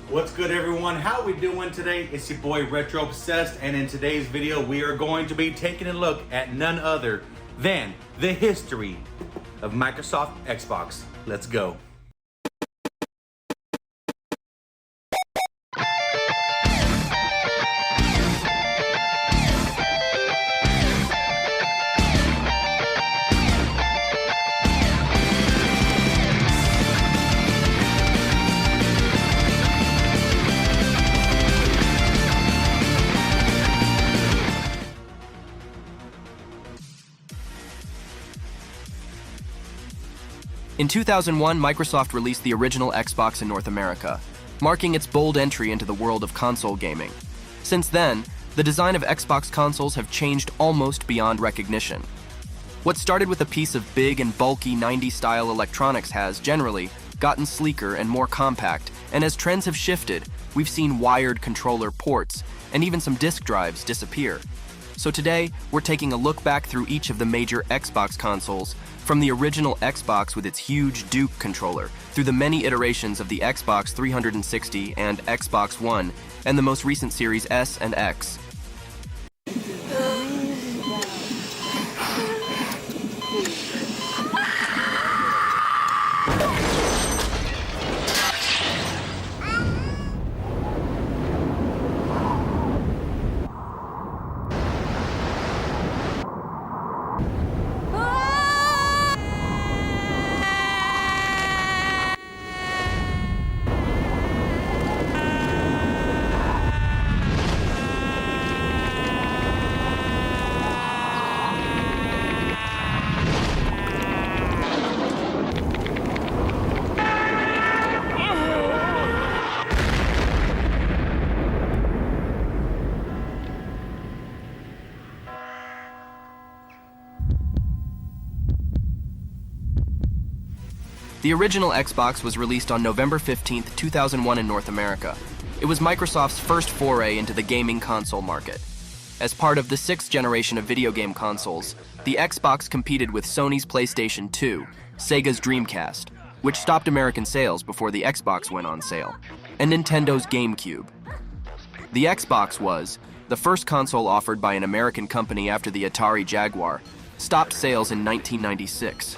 What's good, everyone? How we doing today? It's your boy RetroBsessed, and in today's video we are going to be taking a look at none other than the history of Microsoft Xbox. Let's go. In 2001, Microsoft released the original Xbox in North America, marking its bold entry into the world of console gaming. Since then, the design of Xbox consoles have changed almost beyond recognition. What started with a piece of big and bulky 90s-style electronics has, generally, gotten sleeker and more compact, and as trends have shifted, we've seen wired controller ports, and even some disk drives disappear. So today, we're taking a look back through each of the major Xbox consoles, from the original Xbox with its huge Duke controller, through the many iterations of the Xbox 360 and Xbox One, and the most recent Series S and X. The original Xbox was released on November 15, 2001 in North America. It was Microsoft's first foray into the gaming console market. As part of the sixth generation of video game consoles, the Xbox competed with Sony's PlayStation 2, Sega's Dreamcast, which stopped American sales before the Xbox went on sale, and Nintendo's GameCube. The Xbox was the first console offered by an American company after the Atari Jaguar, stopped sales in 1996.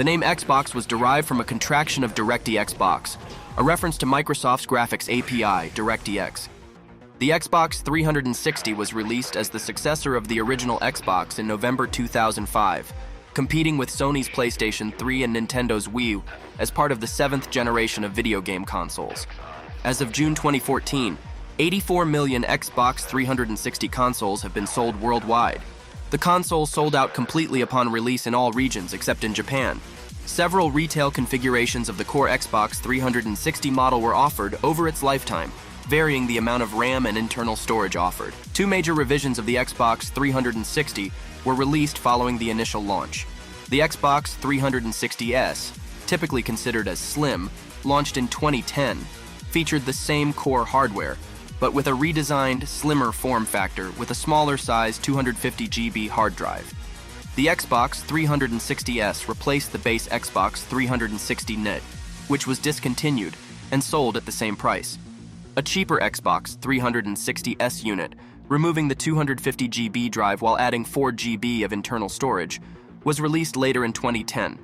The name Xbox was derived from a contraction of DirectX Box, a reference to Microsoft's graphics API, DirectX. The Xbox 360 was released as the successor of the original Xbox in November 2005, competing with Sony's PlayStation 3 and Nintendo's Wii U as part of the seventh generation of video game consoles. As of June 2014, 84 million Xbox 360 consoles have been sold worldwide. The console sold out completely upon release in all regions except in Japan. Several retail configurations of the core Xbox 360 model were offered over its lifetime, varying the amount of RAM and internal storage offered. Two major revisions of the Xbox 360 were released following the initial launch. The Xbox 360S, typically considered as slim, launched in 2010, featured the same core hardware, but with a redesigned, slimmer form factor with a smaller size 250 GB hard drive. The Xbox 360S replaced the base Xbox 360 NET, which was discontinued and sold at the same price. A cheaper Xbox 360S unit, removing the 250 GB drive while adding 4 GB of internal storage, was released later in 2010.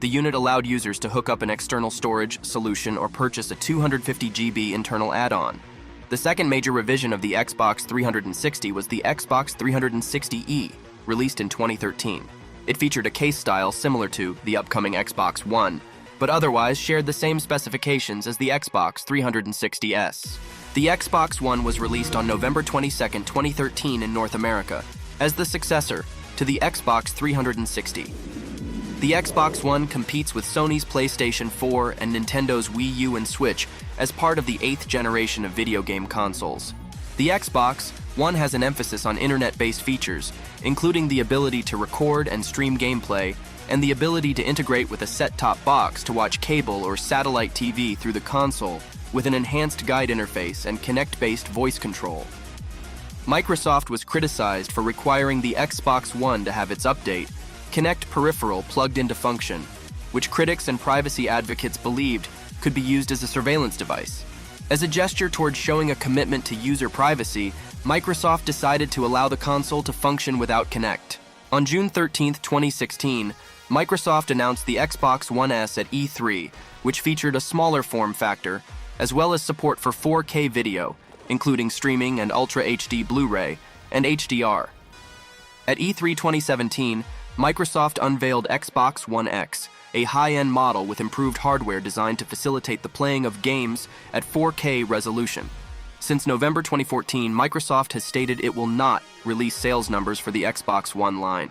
The unit allowed users to hook up an external storage solution or purchase a 250 GB internal add-on. The second major revision of the Xbox 360 was the Xbox 360E, released in 2013. It featured a case style similar to the upcoming Xbox One, but otherwise shared the same specifications as the Xbox 360S. The Xbox One was released on November 22, 2013 in North America, as the successor to the Xbox 360. The Xbox One competes with Sony's PlayStation 4 and Nintendo's Wii U and Switch as part of the 8th generation of video game consoles. The Xbox One has an emphasis on internet-based features, including the ability to record and stream gameplay, and the ability to integrate with a set-top box to watch cable or satellite TV through the console with an enhanced guide interface and Kinect-based voice control. Microsoft was criticized for requiring the Xbox One to have its update, Kinect peripheral plugged into function, which critics and privacy advocates believed could be used as a surveillance device. As a gesture towards showing a commitment to user privacy, Microsoft decided to allow the console to function without Kinect. On June 13, 2016, Microsoft announced the Xbox One S at E3, which featured a smaller form factor, as well as support for 4K video, including streaming and Ultra HD Blu-ray, and HDR. At E3 2017, Microsoft unveiled Xbox One X, a high-end model with improved hardware designed to facilitate the playing of games at 4K resolution. Since November 2014, Microsoft has stated it will not release sales numbers for the Xbox One line.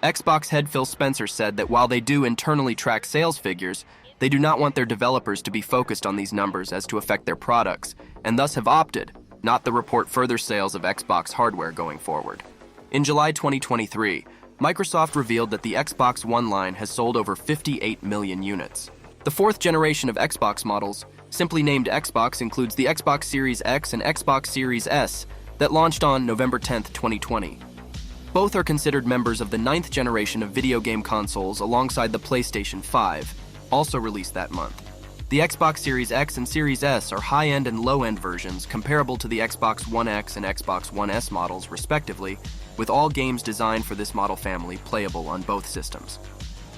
Xbox head Phil Spencer said that while they do internally track sales figures, they do not want their developers to be focused on these numbers as to affect their products, and thus have opted not to report further sales of Xbox hardware going forward. In July 2023, Microsoft revealed that the Xbox One line has sold over 58 million units. The fourth generation of Xbox models, simply named Xbox, includes the Xbox Series X and Xbox Series S that launched on November 10, 2020. Both are considered members of the ninth generation of video game consoles alongside the PlayStation 5, also released that month. The Xbox Series X and Series S are high-end and low-end versions comparable to the Xbox One X and Xbox One S models, respectively, with all games designed for this model family playable on both systems.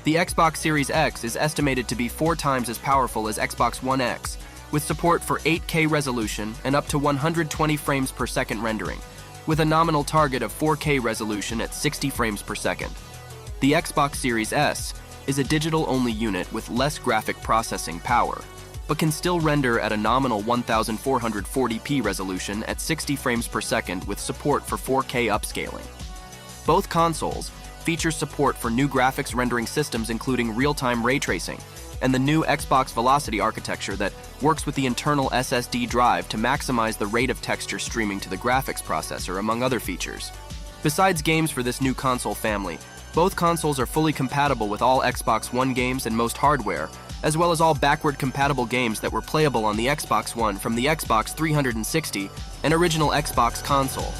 The Xbox Series X is estimated to be 4 times as powerful as Xbox One X, with support for 8K resolution and up to 120 frames per second rendering, with a nominal target of 4K resolution at 60 frames per second. The Xbox Series S is a digital-only unit with less graphic processing power, but can still render at a nominal 1440p resolution at 60 frames per second with support for 4K upscaling. Both consoles feature support for new graphics rendering systems including real-time ray tracing and the new Xbox Velocity architecture that works with the internal SSD drive to maximize the rate of texture streaming to the graphics processor, among other features. Besides games for this new console family, both consoles are fully compatible with all Xbox One games and most hardware, as well as all backward-compatible games that were playable on the Xbox One from the Xbox 360 and original Xbox console.